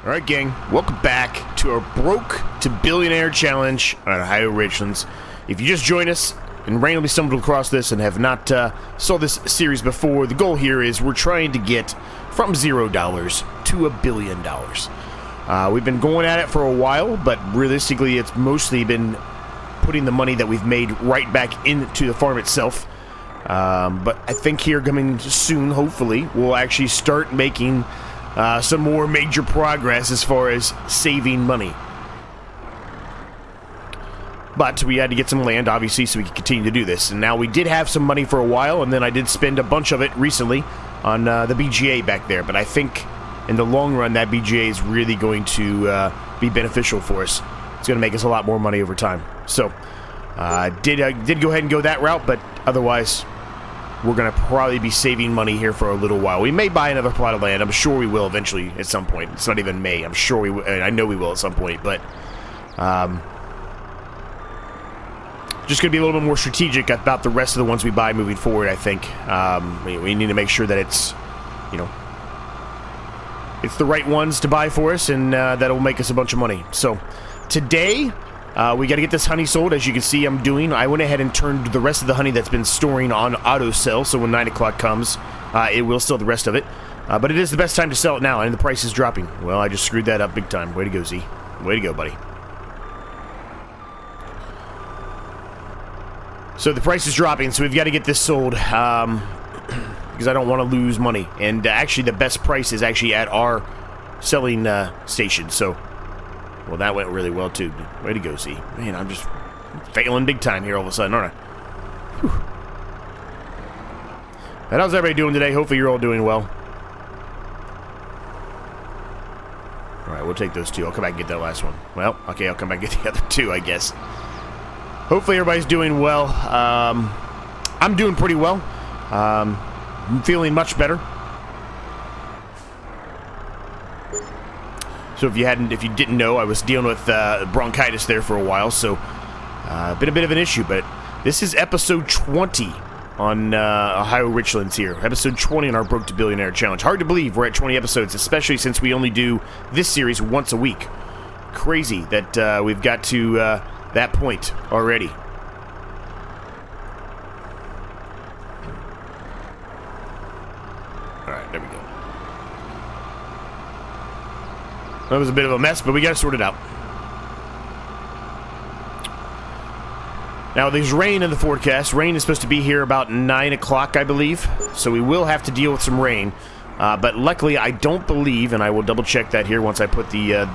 Alright gang, welcome back to our Broke to Billionaire Challenge on Ohio Richlands. If you just joined us and randomly stumbled across this and have not saw this series before, the goal here is we're trying to get from $0 to $1 billion. We've been going at it for a while, but realistically it's mostly been putting the money that we've made right back into the farm itself. But I think here coming soon, hopefully, we'll actually start making some more major progress as far as saving money. But we had to get some land, obviously, so we could continue to do this. And now we did have some money for a while, and then I did spend a bunch of it recently on the BGA back there. But I think in the long run, that BGA is really going to be beneficial for us. It's going to make us a lot more money over time. So, did go ahead and go that route, but otherwise, we're going to probably be saving money here for a little while. We may buy another plot of land. I'm sure we will eventually at some point. It's not even May. I'm sure we will. I know we will at some point, but just going to be a little bit more strategic about the rest of the ones we buy moving forward, I think. We need to make sure that it's, you know, it's the right ones to buy for us, and that'll make us a bunch of money. So, today, we got to get this honey sold. As you can see, I went ahead and turned the rest of the honey that's been storing on auto sell, so when 9 o'clock comes, it will sell the rest of it. But it is the best time to sell it now, and the price is dropping. Well, I just screwed that up big time. Way to go, Z. Way to go, buddy. So the price is dropping, so we've got to get this sold, because I don't want to lose money. And actually, the best price is actually at our selling station, so... Well, that went really well, too. Way to go, Z. Man, I'm just failing big time here all of a sudden, aren't I? Whew. And how's everybody doing today? Hopefully you're all doing well. Alright, we'll take those two. I'll come back and get that last one. Well, okay, I'll come back and get the other two, I guess. Hopefully everybody's doing well. I'm doing pretty well. I'm feeling much better. So if you didn't know, I was dealing with bronchitis there for a while, so been a bit of an issue. But this is episode 20 on Ohio Richlands here. Episode 20 on our Broke to Billionaire Challenge. Hard to believe we're at 20 episodes, especially since we only do this series once a week. Crazy that we've got to that point already. Alright, there we go. That was a bit of a mess, but we got to sort it out. Now, there's rain in the forecast. Rain is supposed to be here about 9 o'clock, I believe. So we will have to deal with some rain. But luckily, I don't believe, and I will double-check that here once I put the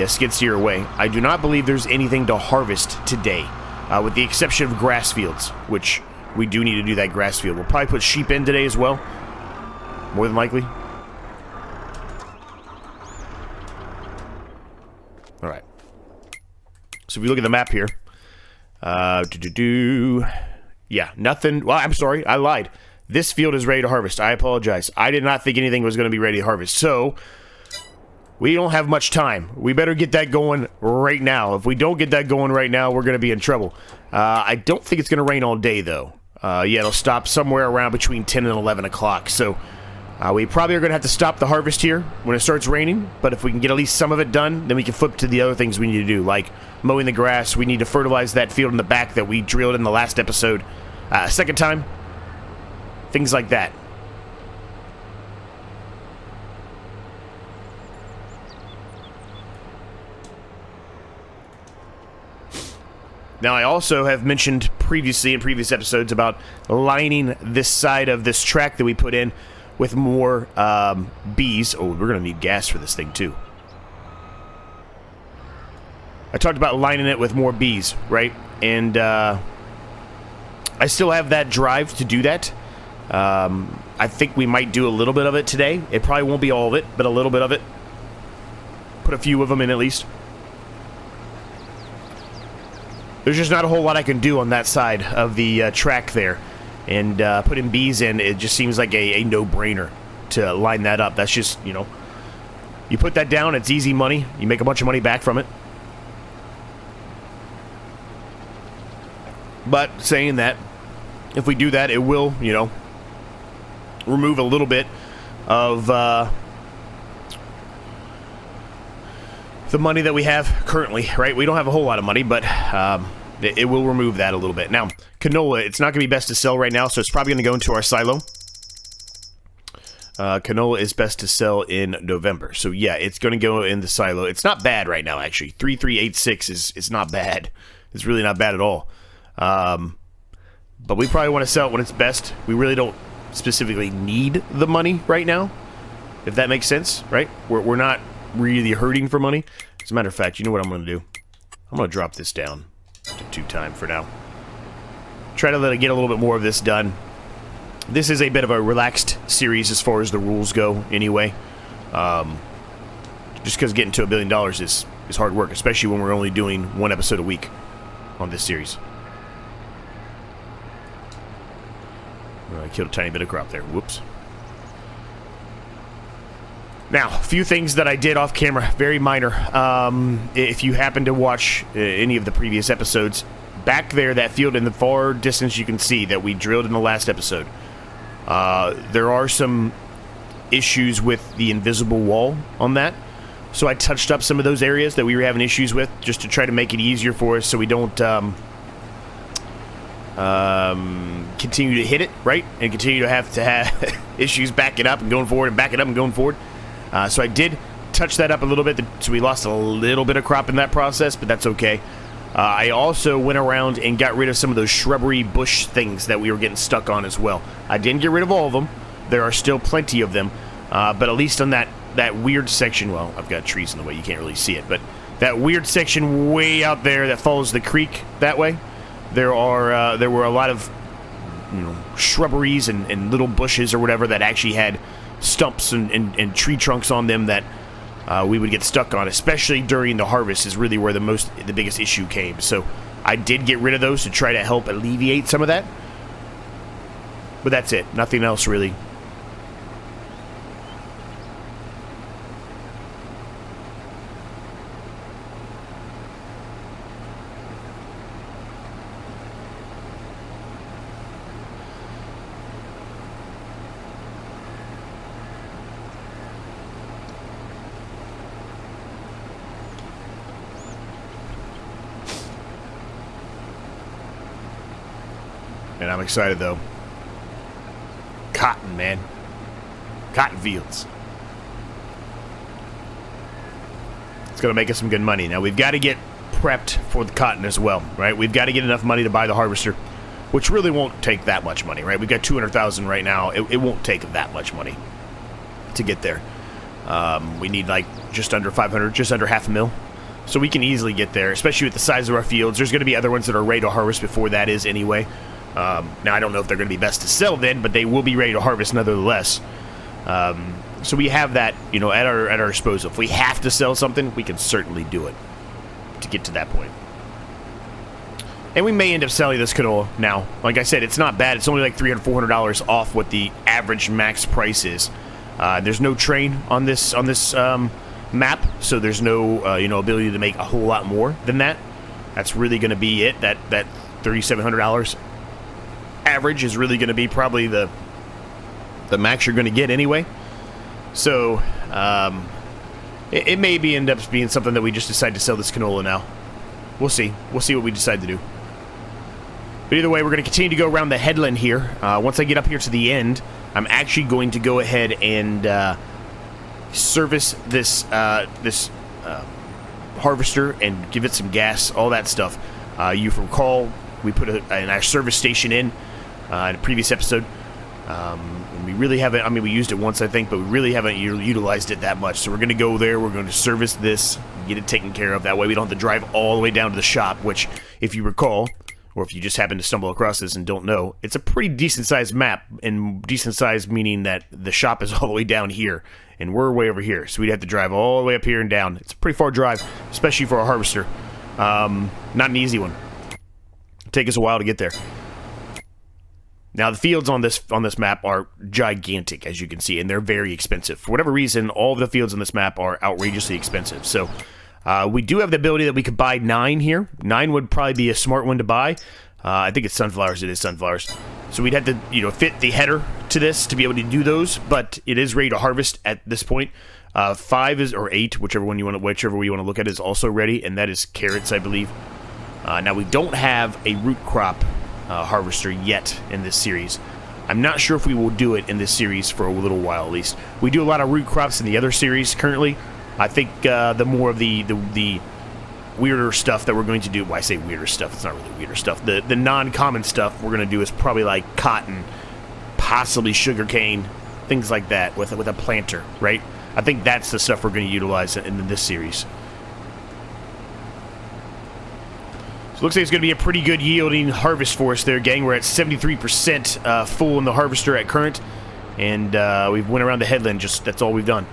skid steer away. I do not believe there's anything to harvest today, with the exception of grass fields, which we do need to do that grass field. We'll probably put sheep in today as well, more than likely. Alright. So if we look at the map here. Yeah, nothing. Well, I'm sorry, I lied. This field is ready to harvest. I apologize. I did not think anything was going to be ready to harvest. So, we don't have much time. We better get that going right now. If we don't get that going right now, we're going to be in trouble. I don't think it's going to rain all day, though. Yeah, it'll stop somewhere around between 10 and 11 o'clock. So, we probably are going to have to stop the harvest here when it starts raining, but if we can get at least some of it done, then we can flip to the other things we need to do, like mowing the grass. We need to fertilize that field in the back that we drilled in the last episode a second time. Things like that. Now, I also have mentioned previously in previous episodes about lining this side of this track that we put in with more bees. Oh, we're going to need gas for this thing, too. I talked about lining it with more bees, right? And I still have that drive to do that. I think we might do a little bit of it today. It probably won't be all of it, but a little bit of it. Put a few of them in at least. There's just not a whole lot I can do on that side of the track there. And putting bees in, it just seems like a no-brainer to line that up. That's just, you know, you put that down, it's easy money. You make a bunch of money back from it. But saying that, if we do that, it will, you know, remove a little bit of the money that we have currently, right? We don't have a whole lot of money, but it will remove that a little bit. Now, canola, it's not going to be best to sell right now, so it's probably going to go into our silo. Canola is best to sell in November. So, yeah, it's going to go in the silo. It's not bad right now, actually. 3386 is not bad. It's really not bad at all. But we probably want to sell it when it's best. We really don't specifically need the money right now, if that makes sense, right? We're not really hurting for money. As a matter of fact, you know what I'm going to do? I'm going to drop this down to 2 time for now. Try to let it get a little bit more of this done. This is a bit of a relaxed series as far as the rules go anyway. Just because getting to $1 billion is hard work, especially when we're only doing 1 episode a week on this series. I killed a tiny bit of crop there. Whoops. Now, a few things that I did off camera, very minor. If you happen to watch any of the previous episodes, back there, that field in the far distance, you can see that we drilled in the last episode. There are some issues with the invisible wall on that. So I touched up some of those areas that we were having issues with, just to try to make it easier for us so we don't continue to hit it, right? And continue to have issues backing up and going forward and backing up and going forward. So I did touch that up a little bit, so we lost a little bit of crop in that process, but that's okay. I also went around and got rid of some of those shrubbery bush things that we were getting stuck on as well. I didn't get rid of all of them. There are still plenty of them, but at least on that weird section, well, I've got trees in the way, you can't really see it, but that weird section way out there that follows the creek that way, there were a lot of shrubberies and little bushes or whatever that actually had stumps and tree trunks on them that we would get stuck on, especially during the harvest is really where the biggest issue came. So I did get rid of those to try to help alleviate some of that. But that's it. Nothing else really. And I'm excited, though. Cotton, man. Cotton fields. It's going to make us some good money. Now, we've got to get prepped for the cotton as well, right? We've got to get enough money to buy the harvester, which really won't take that much money, right? We've got 200,000 right now. It won't take that much money to get there. We need, like, just under 500, just under $500,000. So we can easily get there, especially with the size of our fields. There's going to be other ones that are ready to harvest before that is anyway. Now, I don't know if they're going to be best to sell then, but they will be ready to harvest nevertheless. So we have that, at our disposal. If we have to sell something, we can certainly do it to get to that point. And we may end up selling this canola now. Like I said, it's not bad. It's only like $300, $400 off what the average max price is. There's no train on this map, so there's no ability to make a whole lot more than that. That's really going to be it. That $3,700 average is really going to be probably the max you're going to get anyway. So it may end up being something that we just decide to sell this canola now. We'll see. We'll see what we decide to do. But either way, we're going to continue to go around the headland here. Once I get up here to the end, I'm actually going to go ahead and service this harvester and give it some gas, all that stuff. You recall we put our service station in a previous episode. And we really haven't, we used it once, I think, but we really haven't utilized it that much. So we're going to go there, we're going to service this, get it taken care of. That way we don't have to drive all the way down to the shop, which, if you recall, or if you just happen to stumble across this and don't know, it's a pretty decent-sized map, and decent-sized meaning that the shop is all the way down here, and we're way over here. So we'd have to drive all the way up here and down. It's a pretty far drive, especially for a harvester. Not an easy one. It'll take us a while to get there. Now, the fields on this map are gigantic, as you can see, and they're very expensive. For whatever reason, all of the fields on this map are outrageously expensive. So, we do have the ability that we could buy 9 here. 9 would probably be a smart one to buy. I think it's sunflowers. It is sunflowers. So we'd have to, fit the header to this to be able to do those, but it is ready to harvest at this point. 5 is, or 8, whichever way you want to look at it, is also ready, and that is carrots, I believe. Now we don't have a root crop harvester yet in this series. I'm not sure if we will do it in this series for a little while at least. We do a lot of root crops in the other series currently. I think the more of the weirder stuff that we're going to do, well, I say weirder stuff, it's not really weirder stuff. The non-common stuff we're going to do is probably like cotton, possibly sugarcane, things like that with a planter, right? I think that's the stuff we're going to utilize in this series. So it looks like it's going to be a pretty good yielding harvest for us there, gang. We're at 73% full in the harvester at current, and we've went around the headland. That's all we've done.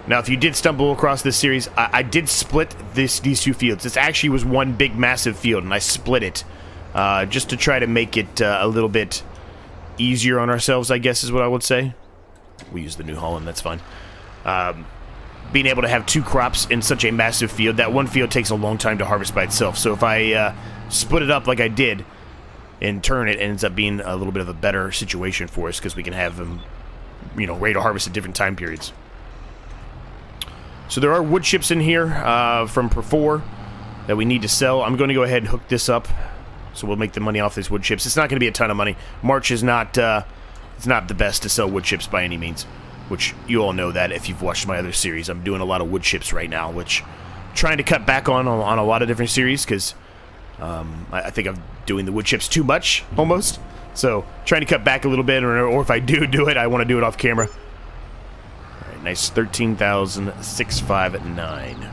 Now, if you did stumble across this series, I did split these two fields. This actually was one big, massive field, and I split it just to try to make it a little bit easier on ourselves, I guess is what I would say. We use the New Holland, that's fine. Being able to have 2 crops in such a massive field, that one field takes a long time to harvest by itself. So if I split it up like I did and turn it, it ends up being a little bit of a better situation for us because we can have them, you know, ready to harvest at different time periods. So there are wood chips in here from Per4 that we need to sell. I'm going to go ahead and hook this up, so we'll make the money off these wood chips. It's not going to be a ton of money. March is not it's not the best to sell wood chips by any means, which you all know that if you've watched my other series. I'm doing a lot of wood chips right now, which I'm trying to cut back on a lot of different series because I think I'm doing the wood chips too much almost. So trying to cut back a little bit, or if I do it, I want to do it off camera. Nice, 13,659.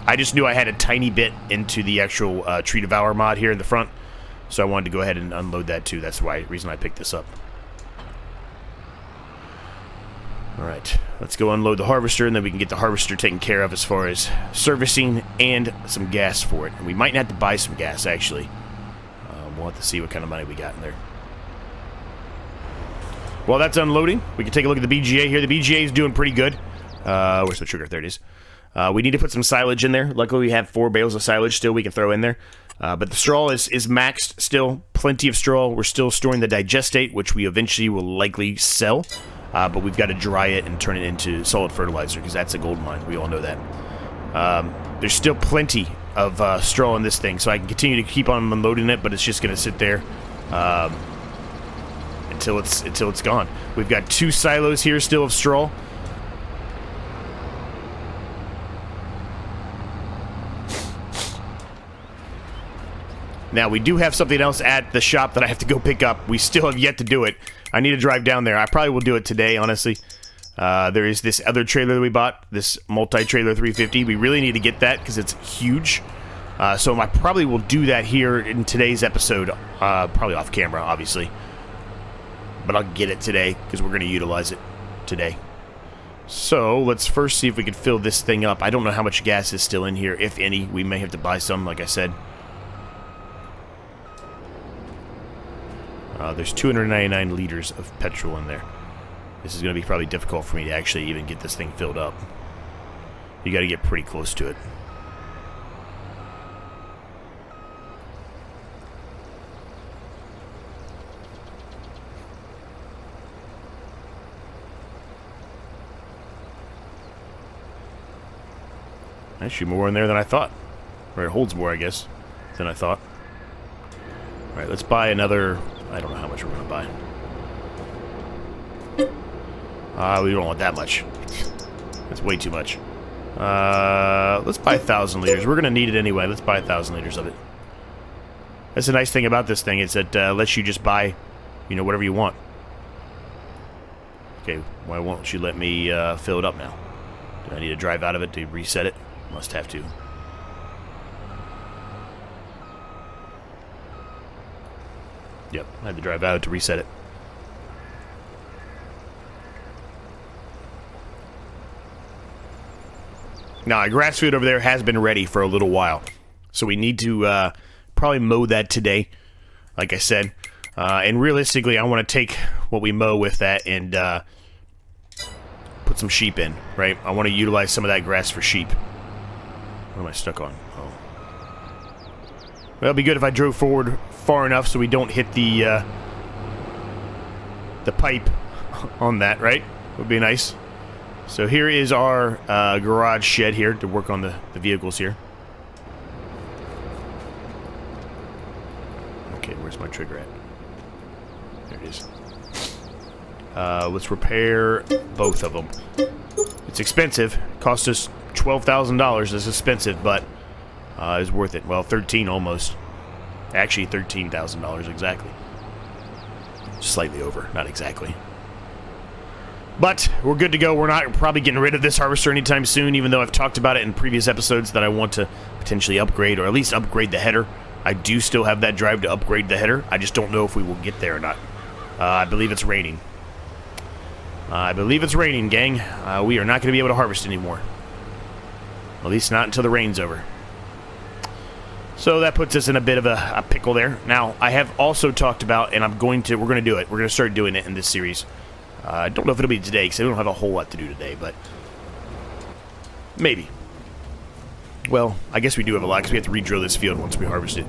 I just knew I had a tiny bit into the actual Tree Devour mod here in the front, so I wanted to go ahead and unload that too. That's the reason I picked this up. Alright, let's go unload the harvester, and then we can get the harvester taken care of as far as servicing and some gas for it. And we might have to buy some gas, actually. We'll have to see what kind of money we got in there. While that's unloading, we can take a look at the BGA here. The BGA is doing pretty good. Where's the sugar? There it is. We need to put some silage in there. Luckily, we have 4 bales of silage still we can throw in there. But the straw is maxed still. Plenty of straw. We're still storing the digestate, which we eventually will likely sell. But we've got to dry it and turn it into solid fertilizer, because that's a gold mine. We all know that. There's still plenty of straw in this thing, so I can continue to keep on unloading it, but it's just going to sit there until it's gone. We've got 2 silos here still of straw. Now, we do have something else at the shop that I have to go pick up. We still have yet to do it. I need to drive down there. I probably will do it today, honestly. There is this other trailer that we bought, this multi-trailer 350. We really need to get that because it's huge. So I probably will do that here in today's episode. Probably off camera, obviously. But I'll get it today because we're going to utilize it today. So let's first see if we can fill this thing up. I don't know how much gas is still in here, if any. We may have to buy some, like I said. There's 299 liters of petrol in there. This is going to be probably difficult for me to actually even get this thing filled up. You got to get pretty close to it. Actually, more in there than I thought. Or it holds more, I guess, than I thought. Alright, let's buy another... I don't know how much we're going to buy. We don't want that much. That's way too much. Let's buy 1,000 liters. We're going to need it anyway. Let's buy 1,000 liters of it. That's the nice thing about this thing. Is that lets you just buy, you know, whatever you want. Okay, why won't you let me fill it up now? Do I need to drive out of it to reset it? Must have to. Yep, I had to drive out to reset it. Now, our grass field over there has been ready for a little while. So we need to probably mow that today, like I said. And realistically, I want to take what we mow with that and put some sheep in, right? I want to utilize some of that grass for sheep. What am I stuck on? Oh. Well, it'd be good if I drove forward far enough so we don't hit the pipe on that, right? Would be nice. So here is our garage shed here to work on the vehicles here. Okay, where's my trigger at? There it is. Let's repair both of them. It's expensive. Cost us $12,000. It's expensive, but it's worth it. Well, 13 almost. Actually, $13,000 exactly. Slightly over, not exactly. But we're good to go. We're not probably getting rid of this harvester anytime soon, even though I've talked about it in previous episodes that I want to potentially upgrade, or at least upgrade the header. I do still have that drive to upgrade the header. I just don't know if we will get there or not. I believe it's raining. I believe it's raining, gang. We are not going to be able to harvest anymore. At least not until the rain's over. So that puts us in a bit of a pickle there. Now, I have also talked about, and we're going to do it. We're going to start doing it in this series. I don't know if it'll be today, because I don't have a whole lot to do today, but maybe. Well, I guess we do have a lot, because we have to re-drill this field once we harvest it.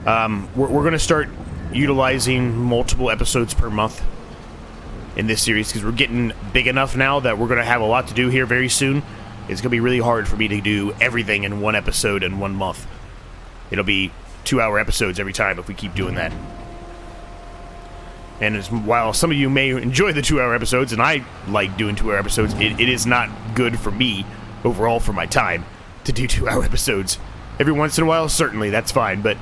We're going to start utilizing multiple episodes per month in this series, because we're getting big enough now that we're going to have a lot to do here very soon. It's going to be really hard for me to do everything in one episode in 1 month. It'll be 2-hour episodes every time if we keep doing that. And while some of you may enjoy the 2-hour episodes, and I like doing 2-hour episodes, it is not good for me overall for my time to do 2-hour episodes. Every once in a while, certainly, that's fine, but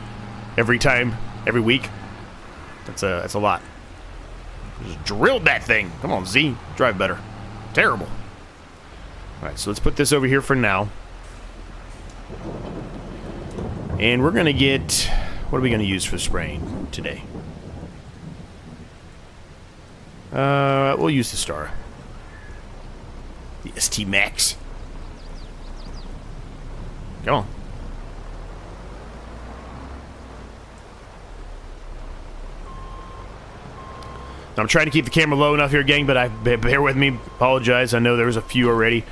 every time, every week, that's a lot. Just drilled that thing. Come on, Z. Drive better. Terrible. Alright, so let's put this over here for now. And we're going to get... What are we going to use for spraying today? We'll use the Star. The ST Max. Come on. I'm trying to keep the camera low enough here, gang, but bear with me. Apologize. I know there was a few already.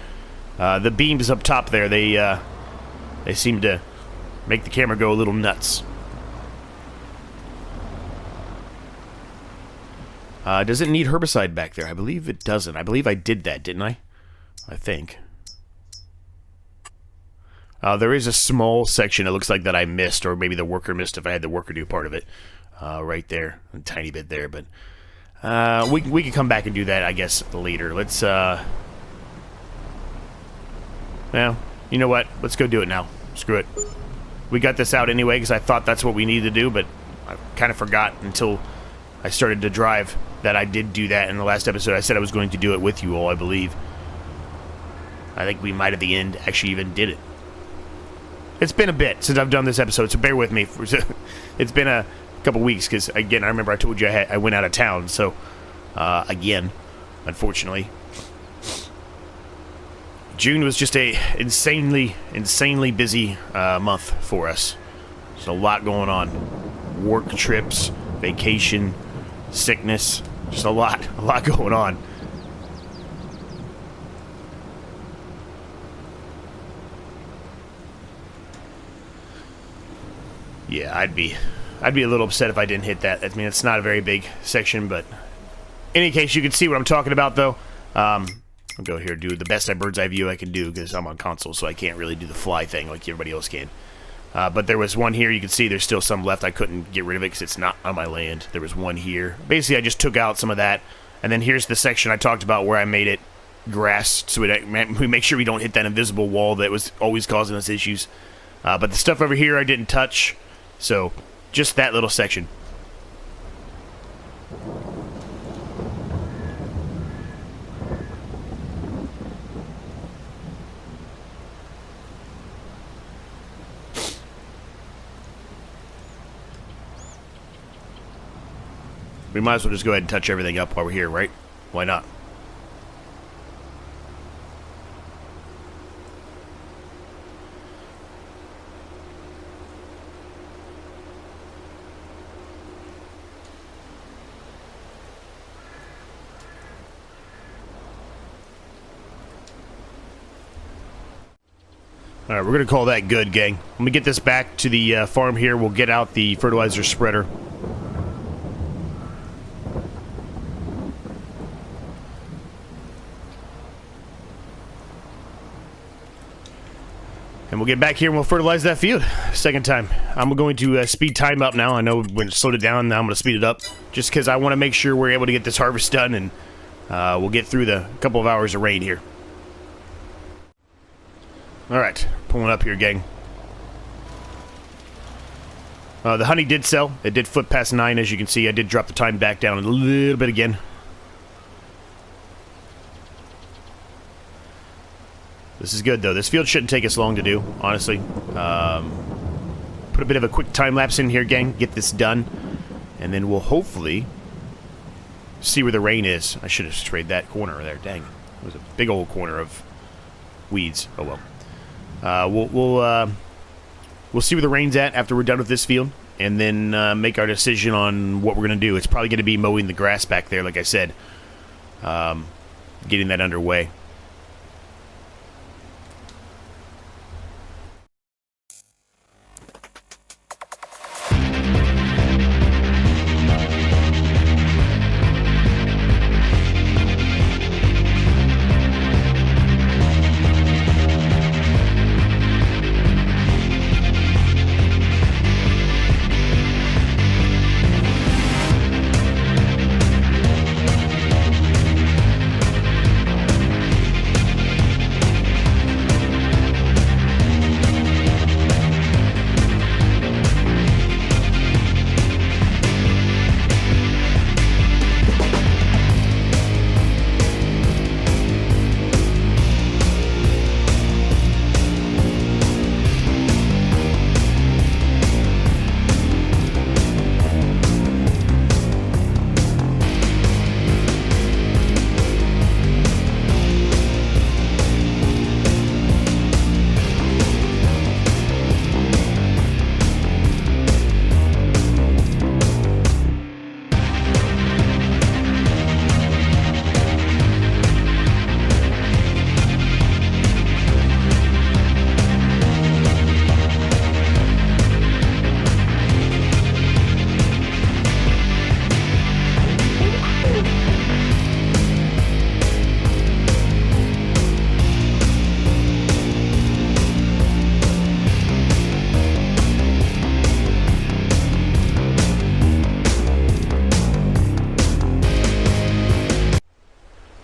The beams up top there, they seem to make the camera go a little nuts. Does it need herbicide back there? I believe it doesn't. I believe I did that, didn't I? I think. There is a small section it looks like that I missed, or maybe the worker missed if I had the worker do part of it. Right there. A tiny bit there, but... we can come back and do that, I guess, later. Let's, well, you know what? Let's go do it now. Screw it. We got this out anyway, because I thought that's what we needed to do, but I kind of forgot until I started to drive that I did do that in the last episode. I said I was going to do it with you all, I believe. I think we might at the end actually even did it. It's been a bit since I've done this episode, so bear with me. It's been a couple weeks, because, again, I remember I told you I went out of town, so, again, unfortunately. June was just a insanely busy month for us. There's a lot going on. Work trips, vacation, sickness, just a lot going on. Yeah, I'd be a little upset if I didn't hit that. I mean, it's not a very big section, but in any case, you can see what I'm talking about, though. I'll go here and do the best bird's eye view I can do, because I'm on console, so I can't really do the fly thing like everybody else can. But there was one here. You can see there's still some left. I couldn't get rid of it because it's not on my land. There was one here. Basically, I just took out some of that. And then here's the section I talked about where I made it grass, so we make sure we don't hit that invisible wall that was always causing us issues. But the stuff over here I didn't touch, so just that little section. We might as well just go ahead and touch everything up while we're here, right? Why not? Alright, we're going to call that good, gang. Let me get this back to the farm here. We'll get out the fertilizer spreader. And we'll get back here and we'll fertilize that field. Second time. I'm going to speed time up now. I know when it slowed it down, now I'm going to speed it up. Just because I want to make sure we're able to get this harvest done, and we'll get through the couple of hours of rain here. Alright, pulling up here, gang. The honey did sell. It did flip past 9, as you can see. I did drop the time back down a little bit again. This is good, though. This field shouldn't take us long to do, honestly. Put a bit of a quick time lapse in here, gang. Get this done. And then we'll hopefully see where the rain is. I should have sprayed that corner there. Dang. It was a big old corner of weeds. Oh, well. We'll see where the rain's at after we're done with this field. And then make our decision on what we're going to do. It's probably going to be mowing the grass back there, like I said. Getting that underway.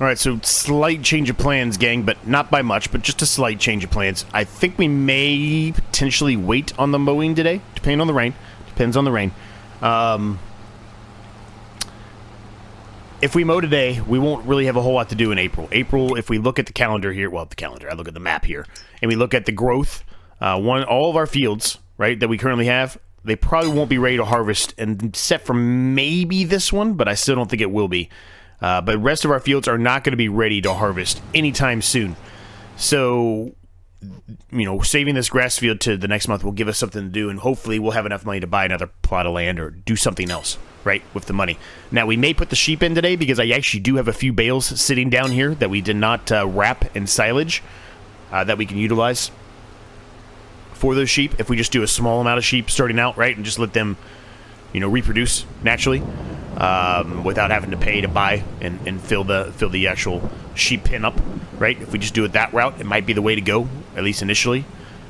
Alright, so slight change of plans, gang, but not by much, but just a slight change of plans. I think we may potentially wait on the mowing today, depending on the rain. Depends on the rain. If we mow today, we won't really have a whole lot to do in April. April, if we look at the calendar here, well, the calendar, I look at the map here, and we look at the growth, all of our fields, right, that we currently have, they probably won't be ready to harvest, and except for maybe this one, but I still don't think it will be. But the rest of our fields are not going to be ready to harvest anytime soon. So, you know, saving this grass field to the next month will give us something to do, and hopefully we'll have enough money to buy another plot of land or do something else, right, with the money. Now, we may put the sheep in today because I actually do have a few bales sitting down here that we did not wrap in silage that we can utilize for those sheep if we just do a small amount of sheep starting out, right, and just let them, you know, reproduce naturally. Without having to pay to buy and fill the actual sheep pen up, right? If we just do it that route, it might be the way to go, at least initially.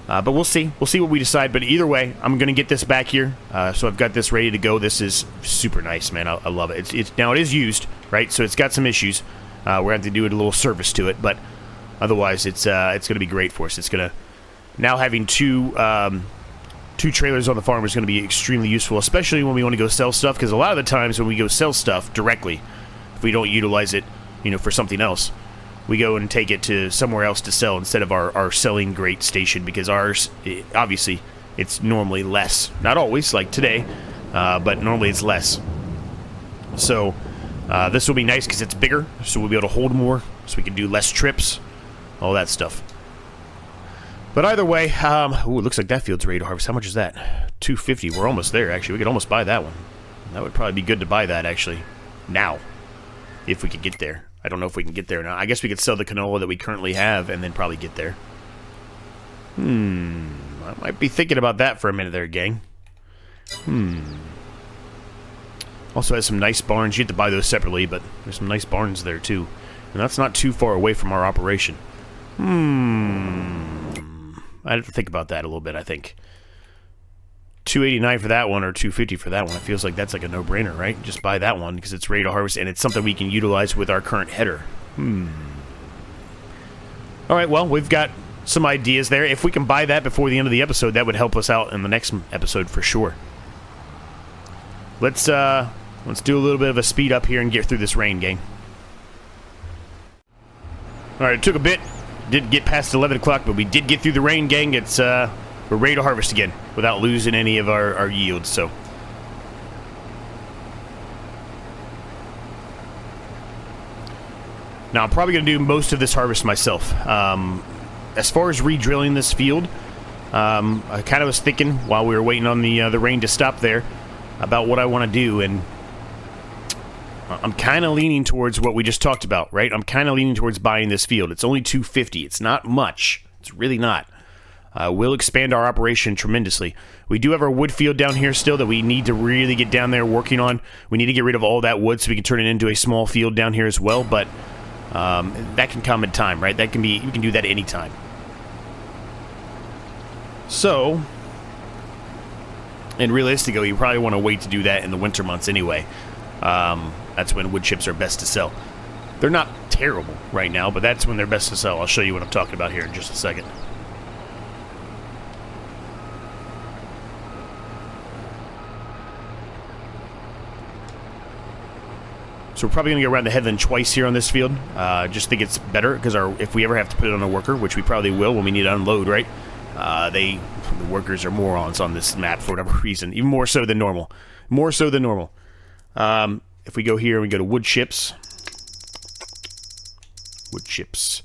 But we'll see. We'll see what we decide. But either way, I'm going to get this back here. So I've got this ready to go. This is super nice, man. I love it. Now, it is used, right? So it's got some issues. We're going to have to do a little service to it. But otherwise, it's going to be great for us. It's going to... Now having two trailers on the farm is going to be extremely useful, especially when we want to go sell stuff, because a lot of the times when we go sell stuff directly, if we don't utilize it, you know, for something else, we go and take it to somewhere else to sell instead of our selling great station, because ours, obviously, it's normally less. Not always, like today, but normally it's less. So, this will be nice because it's bigger, so we'll be able to hold more, so we can do less trips, all that stuff. But either way, ooh, it looks like that field's ready to harvest. How much is that? $250. We're almost there, actually. We could almost buy that one. That would probably be good to buy that, actually. Now. If we could get there. I don't know if we can get there now. I guess we could sell the canola that we currently have and then probably get there. I might be thinking about that for a minute there, gang. Also has some nice barns. You have to buy those separately, but there's some nice barns there, too. And that's not too far away from our operation. I'd have to think about that a little bit, I think. 289 for that one or 250 for that one. It feels like that's like a no-brainer, right? Just buy that one because it's ready to harvest and it's something we can utilize with our current header. All right, well, we've got some ideas there. If we can buy that before the end of the episode, that would help us out in the next episode for sure. Let's do a little bit of a speed up here and get through this rain, gang. All right, it took a bit. Didn't get past 11 o'clock, but we did get through the rain, gang. It's we're ready to harvest again without losing any of our yields. So now I'm probably going to do most of this harvest myself. As far as re-drilling this field, I kind of was thinking while we were waiting on the rain to stop there about what I want to do, and I'm kind of leaning towards what we just talked about, right? I'm kind of leaning towards buying this field. It's only $250. It's not much. It's really not. We'll expand our operation tremendously. We do have our wood field down here still that we need to really get down there working on. We need to get rid of all that wood so we can turn it into a small field down here as well, but that can come in time, right? That can be, we can do that anytime. So, and realistically, you probably want to wait to do that in the winter months anyway. That's when wood chips are best to sell. They're not terrible right now, but that's when they're best to sell. I'll show you what I'm talking about here in just a second. So we're probably going to go around the headland twice here on this field. Just think it's better because if we ever have to put it on a worker, which we probably will when we need to unload, right? The workers are morons on this map for whatever reason, even more so than normal. More so than normal. If we go here and we go to wood chips. Wood chips.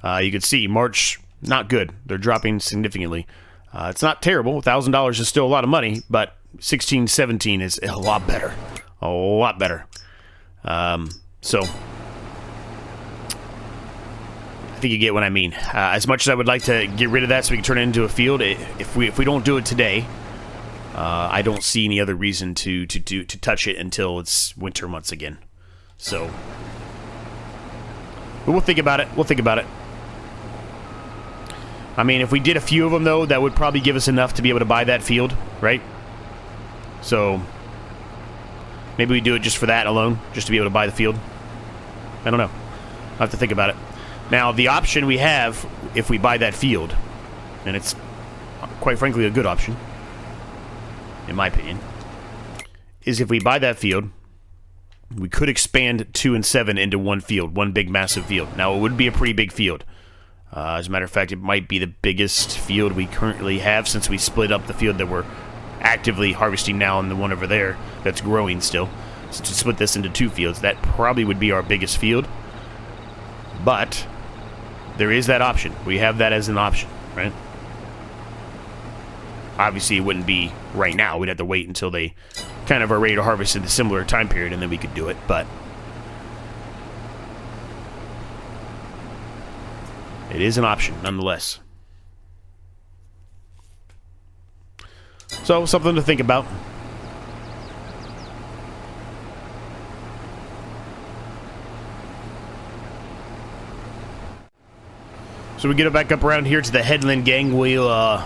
You can see March, not good. They're dropping significantly. It's not terrible. $1,000 is still a lot of money, but 16, 17 is a lot better. A lot better. So I think you get what I mean. As much as I would like to get rid of that so we can turn it into a field, if we don't do it today, I don't see any other reason to touch it until it's winter months again. So, but we'll think about it. We'll think about it. I mean, if we did a few of them though, that would probably give us enough to be able to buy that field, right? So maybe we do it just for that alone, just to be able to buy the field. I don't know. I'll have to think about it. Now, the option we have, if we buy that field, and it's quite frankly a good option, in my opinion, is if we buy that field, we could expand 2 and 7 into one field, one big massive field. Now, it would be a pretty big field. As a matter of fact, it might be the biggest field we currently have since we split up the field that we're actively harvesting now and the one over there that's growing still. So to split this into 2 fields, that probably would be our biggest field. But there is that option. We have that as an option, right? Obviously, it wouldn't be right now. We'd have to wait until they kind of are ready to harvest in a similar time period, and then we could do it. But it is an option, nonetheless. So, something to think about. So we get it back up around here to the headland, gang. We'll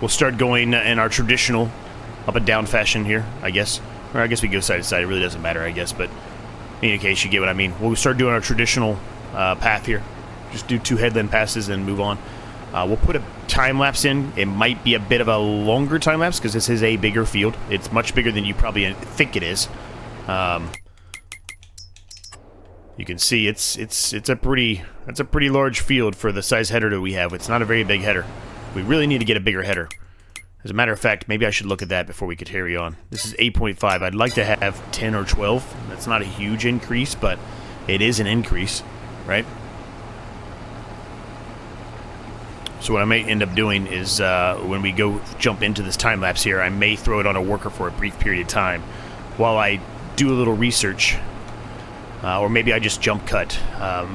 start going in our traditional up and down fashion here, I guess. Or I guess we go side to side. It really doesn't matter, I guess. But in any case, you get what I mean. We'll start doing our traditional path here. Just do 2 headland passes and move on. We'll put a time lapse in. It might be a bit of a longer time lapse because this is a bigger field. It's much bigger than you probably think it is. You can see it's a pretty large field for the size header that we have. It's not a very big header. We really need to get a bigger header. As a matter of fact, maybe I should look at that before we could carry on. This is 8.5. I'd like to have 10 or 12. That's not a huge increase, but it is an increase, right? So what I may end up doing is when we go jump into this time lapse here, I may throw it on a worker for a brief period of time while I do a little research. Or maybe I just jump cut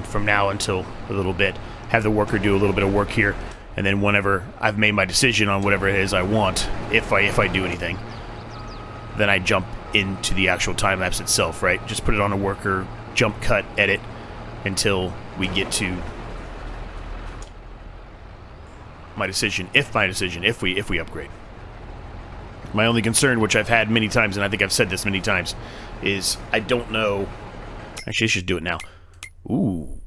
from now until a little bit. Have the worker do a little bit of work here, and then whenever I've made my decision on whatever it is I want, if I do anything, then I jump into the actual time lapse itself, right? Just put it on a worker, jump cut, edit until we get to my decision, if we upgrade. My only concern, which I've had many times, and I think I've said this many times, is I don't know... Actually, I should do it now. Ooh,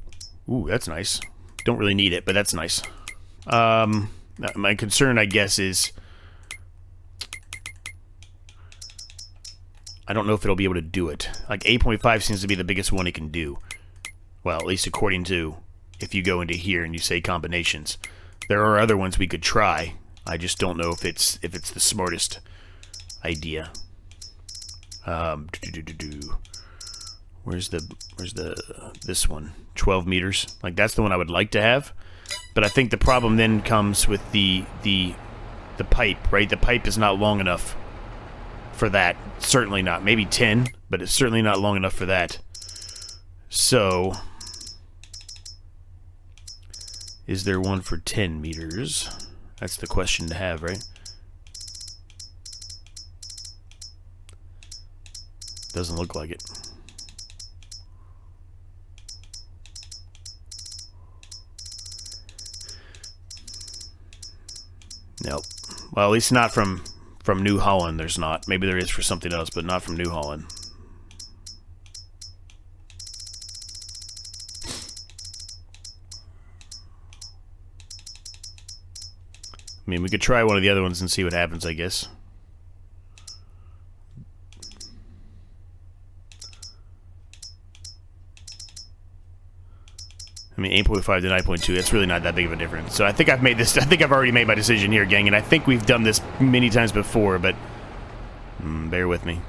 that's nice. Don't really need it, but that's nice. My concern, I guess, is... I don't know if it'll be able to do it. Like, 8.5 seems to be the biggest one it can do. Well, at least according to... If you go into here and you say combinations. There are other ones we could try. I just don't know if it's the smartest idea. Where's this one? 12 meters. Like, that's the one I would like to have. But I think the problem then comes with the pipe, right? The pipe is not long enough for that. Certainly not. Maybe 10, but it's certainly not long enough for that. So, is there one for 10 meters? That's the question to have, right? Doesn't look like it. Nope. Well, at least not from New Holland, there's not. Maybe there is for something else, but not from New Holland. I mean, we could try one of the other ones and see what happens, I guess. I mean, 8.5 to 9.2, that's really not that big of a difference. So I think I've already made my decision here, gang, and I think we've done this many times before, but bear with me.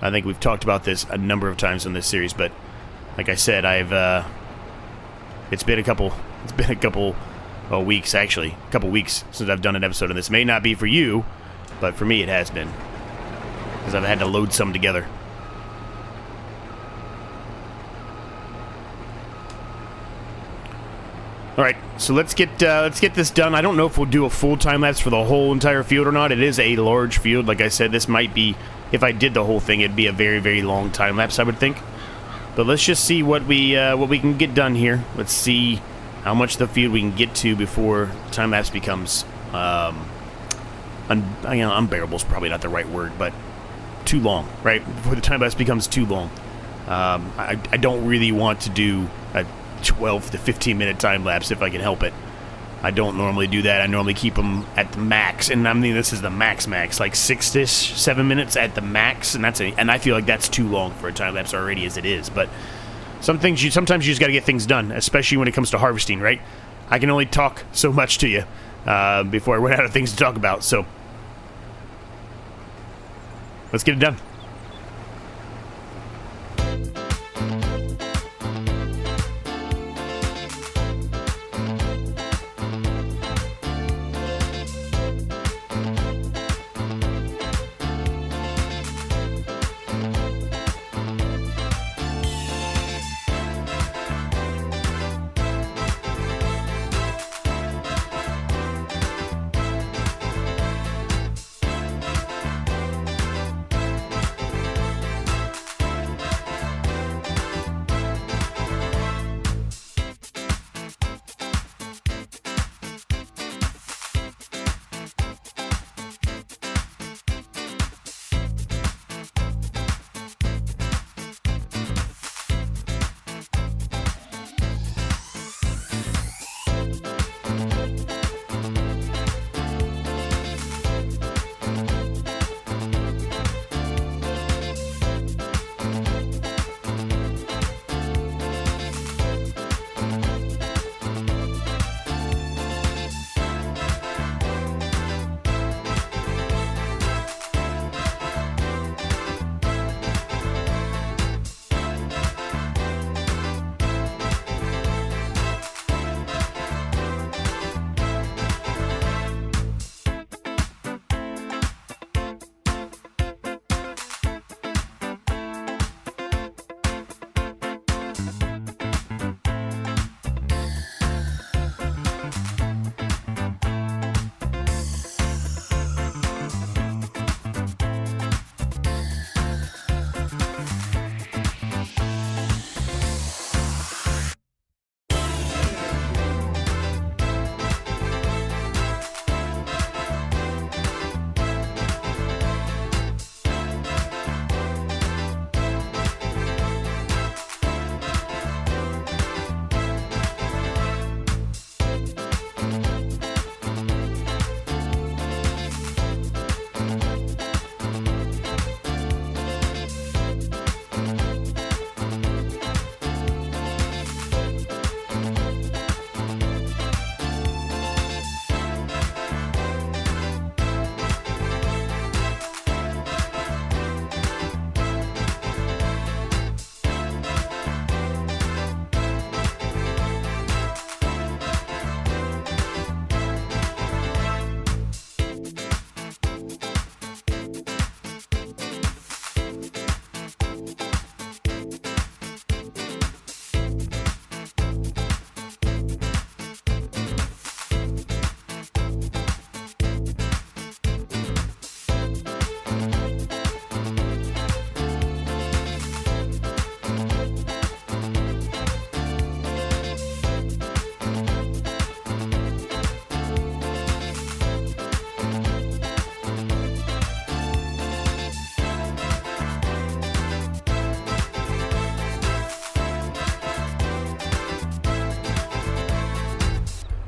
I think we've talked about this a number of times in this series, but like I said, it's been a couple weeks, actually. A couple weeks since I've done an episode of this. May not be for you, but for me it has been. Because I've had to load some together. Alright, so let's get this done. I don't know if we'll do a full time lapse for the whole entire field or not. It is a large field. Like I said, this might be, if I did the whole thing, it'd be a very, very long time lapse, I would think. But let's just see what we can get done here. Let's see how much of the field we can get to before time lapse becomes unbearable is probably not the right word, but too long, right? Before the time lapse becomes too long. I don't really want to do a 12 to 15 minute time lapse if I can help it. I don't normally do that. I normally keep them at the max, and I mean this is the max, like 6-ish, 7 minutes at the max, and and I feel like that's too long for a time lapse already as it is. But sometimes you just got to get things done, especially when it comes to harvesting, right? I can only talk so much to you before I run out of things to talk about. So let's get it done.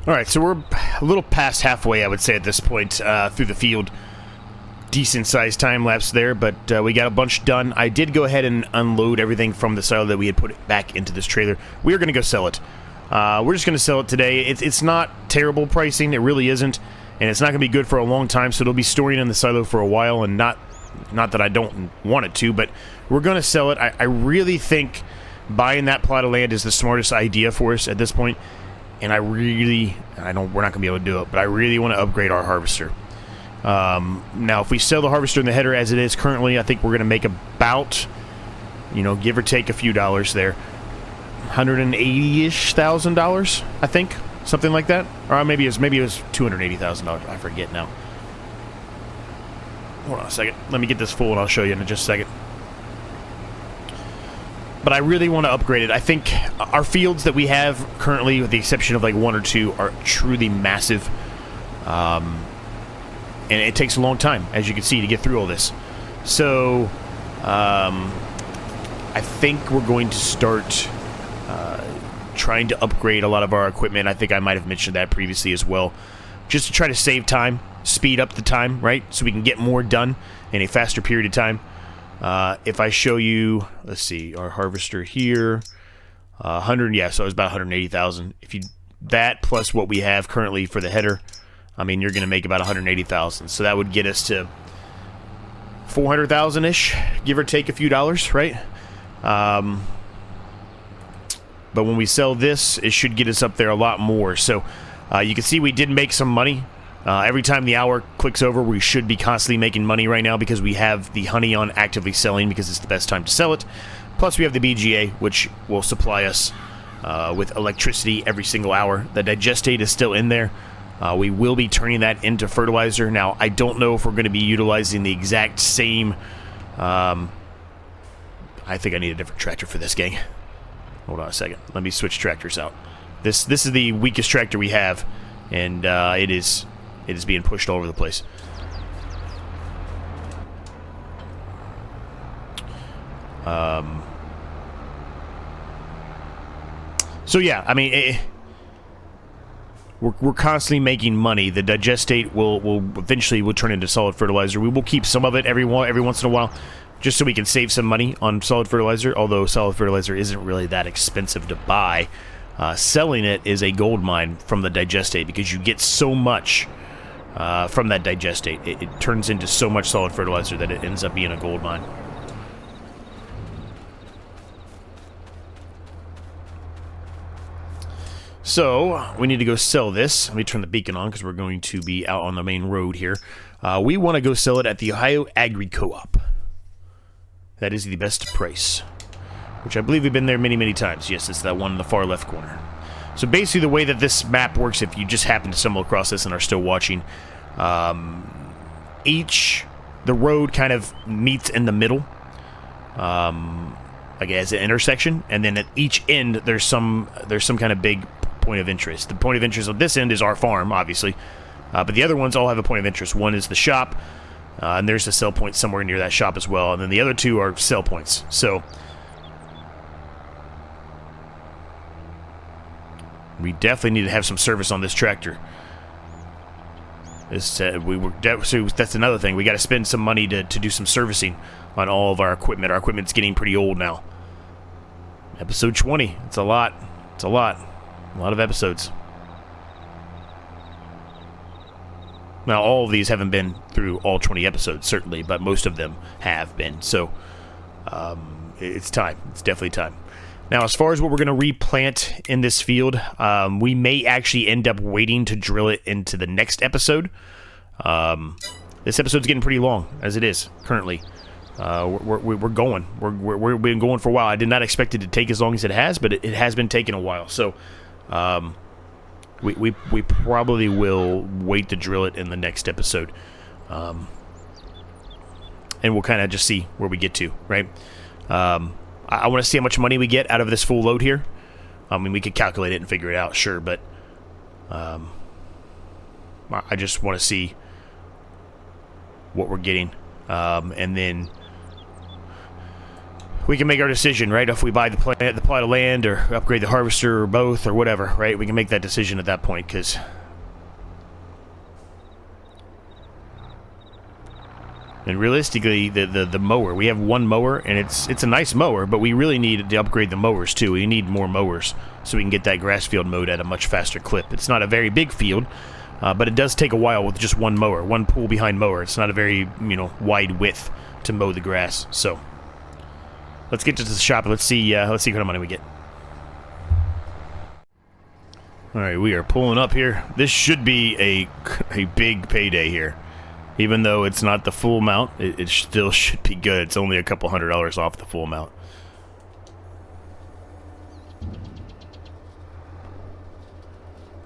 Alright, so we're a little past halfway, I would say, at this point, through the field. Decent sized time lapse there, but we got a bunch done. I did go ahead and unload everything from the silo that we had put back into this trailer. We are going to go sell it. We're just going to sell it today. It's not terrible pricing, it really isn't, and it's not going to be good for a long time, so it'll be storing in the silo for a while, and not that I don't want it to, but we're going to sell it. I really think buying that plot of land is the smartest idea for us at this point. And we're not going to be able to do it, but I really want to upgrade our harvester. Now, if we sell the harvester and the header as it is currently, I think we're going to make about, give or take a few dollars there. $180-ish thousand, I think. Something like that. Or maybe it was $280,000. I forget now. Hold on a second. Let me get this full and I'll show you in just a second. But I really want to upgrade it. I think our fields that we have currently, with the exception of like one or two, are truly massive. And it takes a long time, as you can see, to get through all this. So, I think we're going to start trying to upgrade a lot of our equipment. I think I might have mentioned that previously as well. Just to try to save time, speed up the time, right? So we can get more done in a faster period of time. If I show you, let's see, our harvester here, 100, yeah, so it was about 180,000. If you, that plus what we have currently for the header, I mean, you're going to make about 180,000. So that would get us to 400,000-ish, give or take a few dollars, right? But when we sell this, it should get us up there a lot more. So you can see we did make some money. Every time the hour clicks over, we should be constantly making money right now because we have the honey on actively selling because it's the best time to sell it. Plus, we have the BGA, which will supply us with electricity every single hour. The digestate is still in there. We will be turning that into fertilizer. Now, I don't know if we're going to be utilizing the exact same... I think I need a different tractor for this, gang. Hold on a second. Let me switch tractors out. This is the weakest tractor we have, and it is being pushed all over the place. So yeah, I mean, we're constantly making money. The digestate will eventually turn into solid fertilizer. We will keep some of it every once in a while, just so we can save some money on solid fertilizer. Although solid fertilizer isn't really that expensive to buy, selling it is a gold mine from the digestate because you get so much. From that digestate. It turns into so much solid fertilizer that it ends up being a gold mine. So, we need to go sell this. Let me turn the beacon on because we're going to be out on the main road here. We want to go sell it at the Ohio Agri Co-op. That is the best price. Which I believe we've been there many, many times. Yes, it's that one in the far left corner. So basically the way that this map works, if you just happen to stumble across this and are still watching, the road kind of meets in the middle, like as an intersection, and then at each end there's some kind of big point of interest. The point of interest of this end is our farm, obviously, but the other ones all have a point of interest. One is the shop, and there's a sell point somewhere near that shop as well, and then the other two are sell points. So we definitely need to have some service on this tractor. So that's another thing. We got to spend some money to do some servicing on all of our equipment. Our equipment's getting pretty old now. Episode 20. It's a lot. It's a lot. A lot of episodes. Now, all of these haven't been through all 20 episodes, certainly, but most of them have been. So, it's time. It's definitely time. Now, as far as what we're going to replant in this field, we may actually end up waiting to drill it into the next episode. This episode's getting pretty long, as it is, currently. We're going. We've been going for a while. I did not expect it to take as long as it has, but it has been taking a while. So, we probably will wait to drill it in the next episode. And we'll kind of just see where we get to, right? I want to see how much money we get out of this full load here. I mean, we could calculate it and figure it out, sure, but I just want to see what we're getting. And then we can make our decision, right? If we buy the plot of land or upgrade the harvester or both or whatever, right? We can make that decision at that point, because and realistically, the mower, we have one mower, and it's a nice mower, but we really need to upgrade the mowers too. We need more mowers so we can get that grass field mowed at a much faster clip. It's not a very big field, but it does take a while with just one mower, one pull behind mower. It's not a very, you know, wide width to mow the grass. So let's get to the shop and let's see what kind of money we get. All right, we are pulling up here. This should be a big payday here. Even though it's not the full amount, it still should be good. It's only a couple $100 off the full amount.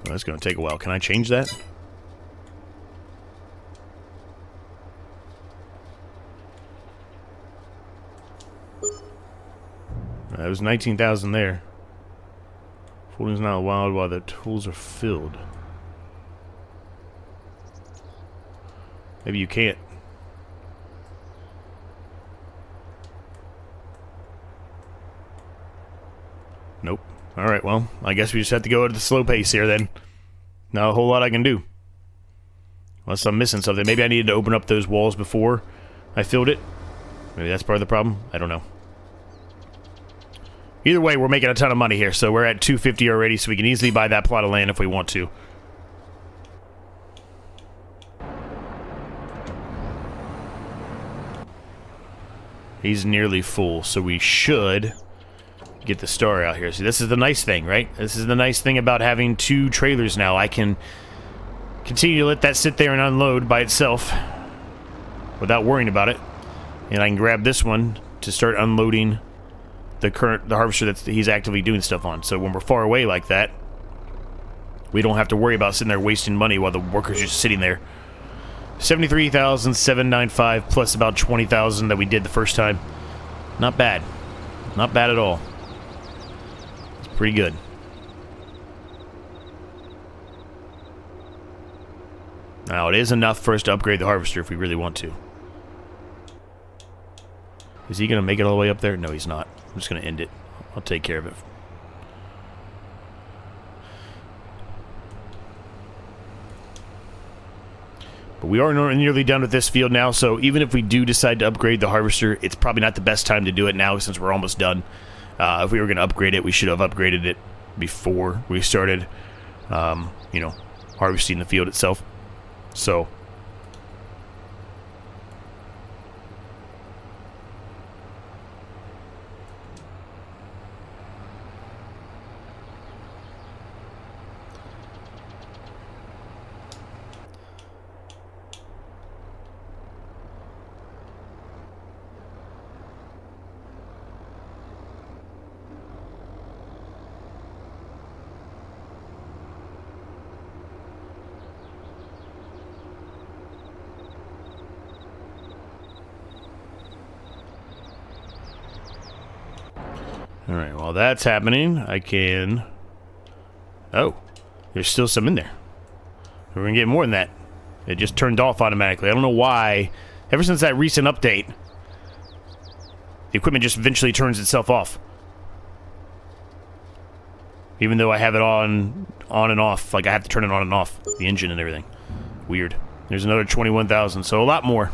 Well, that's going to take a while. Can I change that? That was 19,000 there. Folding's not allowed while the tools are filled. Maybe you can't. Nope. Alright, well, I guess we just have to go at the slow pace here then. Not a whole lot I can do. Unless I'm missing something. Maybe I needed to open up those walls before I filled it. Maybe that's part of the problem. I don't know. Either way, we're making a ton of money here, so we're at 250 already, so we can easily buy that plot of land if we want to. He's nearly full, so we should get the star out here. See, this is the nice thing, right? This is the nice thing about having two trailers now. I can continue to let that sit there and unload by itself without worrying about it. And I can grab this one to start unloading the harvester that he's actively doing stuff on. So when we're far away like that, we don't have to worry about sitting there wasting money while the worker's just sitting there. 73,795 plus about 20,000 that we did the first time. Not bad. Not bad at all. It's pretty good. Now, it is enough for us to upgrade the harvester if we really want to. Is he going to make it all the way up there? No, he's not. I'm just going to end it. I'll take care of it. But we are nearly done with this field now, so even if we do decide to upgrade the harvester, it's probably not the best time to do it now since we're almost done. If we were going to upgrade it, we should have upgraded it before we started, you know, harvesting the field itself. So alright, while that's happening, I can... Oh, there's still some in there. We're going to get more than that. It just turned off automatically. I don't know why. Ever since that recent update, the equipment just eventually turns itself off. Even though I have it on and off. Like, I have to turn it on and off. The engine and everything. Weird. There's another 21,000, so a lot more.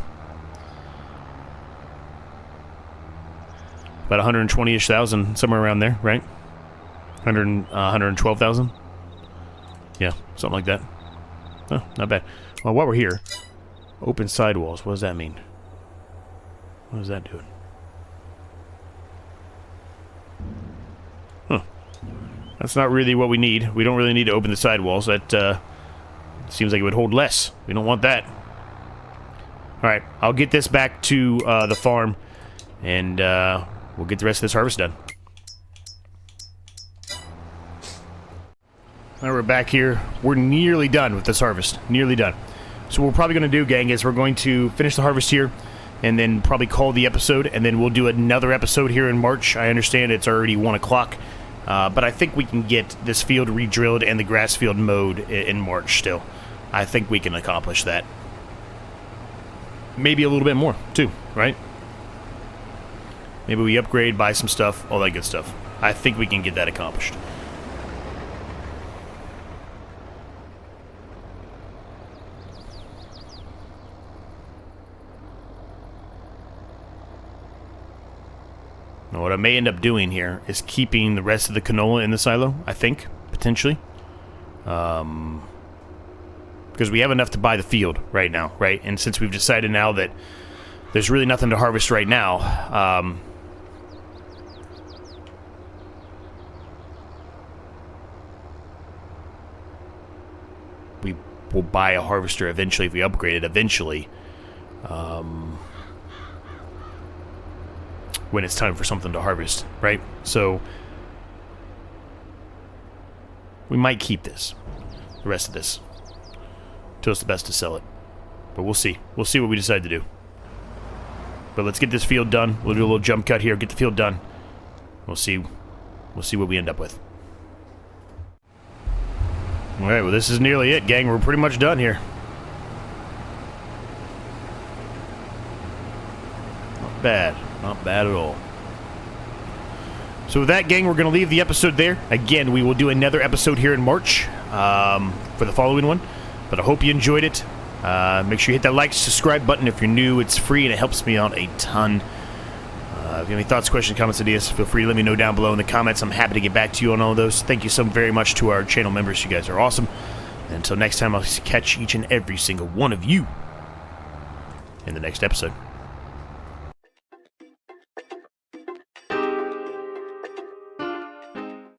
About 120-ish thousand, somewhere around there, right? 112,000? Yeah, something like that. Oh, not bad. Well, while we're here, open sidewalls, what does that mean? What is that doing? Huh. That's not really what we need. We don't really need to open the sidewalls. That seems like it would hold less. We don't want that. Alright, I'll get this back to the farm, and we'll get the rest of this harvest done. Now we're back here. We're nearly done with this harvest. Nearly done. So what we're probably going to do, gang, is we're going to finish the harvest here and then probably call the episode, and then we'll do another episode here in March. I understand it's already 1 o'clock, but I think we can get this field re-drilled and the grass field mowed in March still. I think we can accomplish that. Maybe a little bit more, too, right? Maybe we upgrade, buy some stuff, all that good stuff. I think we can get that accomplished. Now, what I may end up doing here is keeping the rest of the canola in the silo, I think, potentially. Because we have enough to buy the field right now, right? And since we've decided now that there's really nothing to harvest right now, we will buy a harvester eventually if we upgrade it eventually. When it's time for something to harvest, right? So we might keep this, the rest of this, till it's the best to sell it. But we'll see. We'll see what we decide to do. But let's get this field done. We'll do a little jump cut here, get the field done. We'll see. We'll see what we end up with. All right, well, this is nearly it, gang. We're pretty much done here. Not bad. Not bad at all. So with that, gang, we're going to leave the episode there. Again, we will do another episode here in March for the following one. But I hope you enjoyed it. Make sure you hit that like, subscribe button if you're new. It's free and it helps me out a ton. If you have any thoughts, questions, comments, ideas, feel free to let me know down below in the comments. I'm happy to get back to you on all of those. Thank you so very much to our channel members. You guys are awesome. And until next time, I'll catch each and every single one of you in the next episode.